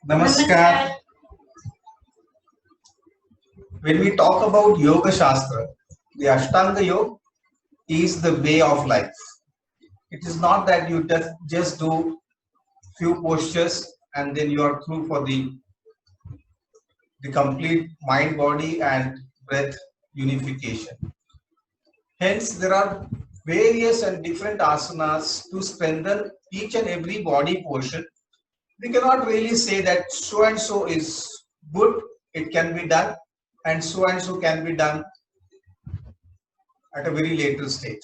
Namaskar. When we talk about Yoga Shastra, the Ashtanga Yoga is the way of life. It is not that you just do few postures and then you are through for the complete mind, body, and breath unification. Hence, there are various and different asanas to strengthen each and every body portion. We cannot really say that so and so is good, it can be done, and so can be done at a very later stage.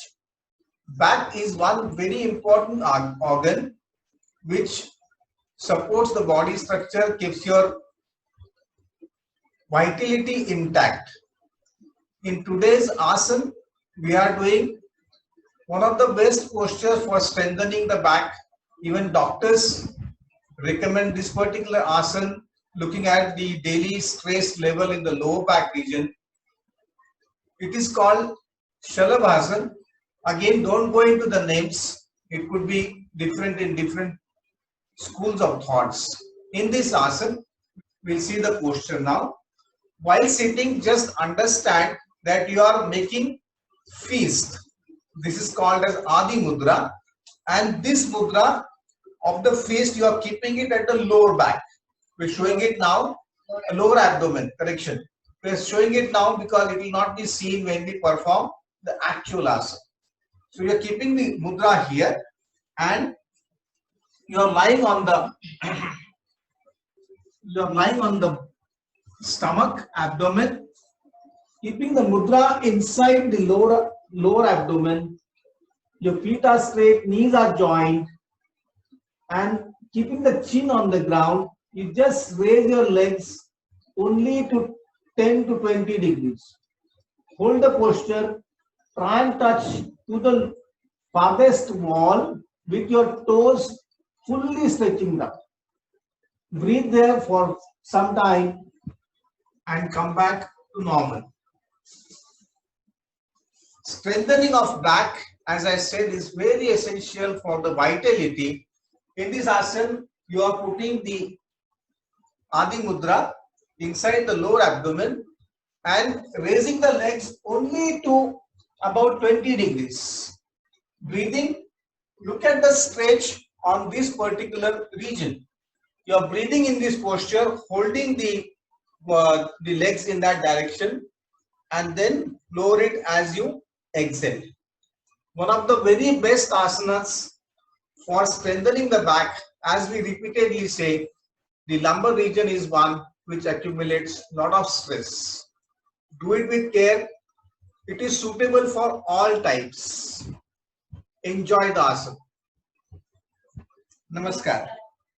Back is one very important organ which supports the body structure, keeps your vitality intact. In today's asana, we are doing one of the best postures for strengthening the back. Even doctors recommend this particular asana looking at the daily stress level in the lower back region. It is called Shalabhasana. Again, don't go into the names. It could be different in different schools of thoughts. In this asana, we'll see the posture now. While sitting, just understand that you are making feast. This is called as Adi Mudra. And this mudra of the feast, you are keeping it at the lower back. We're showing it now, lower abdomen, correction. We're showing it now because it will not be seen when we perform the actual asana. So you're keeping the mudra here and you're lying on the stomach, abdomen, keeping the mudra inside the lower abdomen. Your feet are straight, knees are joined, and keeping the chin on the ground, you just raise your legs only to 10 to 20 degrees. Hold the posture, try and touch to the farthest wall with your toes fully stretching down. Breathe there for some time and come back to normal. Strengthening of back, as I said, is very essential for the vitality. In this asana, you are putting the Adi Mudra inside the lower abdomen and raising the legs only to about 20 degrees. Breathing, look at the stretch on this particular region. You are breathing in this posture, holding the legs in that direction, and then lower it as you exhale. One of the very best asanas for strengthening the back, as we repeatedly say, the lumbar region is one which accumulates a lot of stress. Do it with care. It is suitable for all types. Enjoy the asana. Namaskar.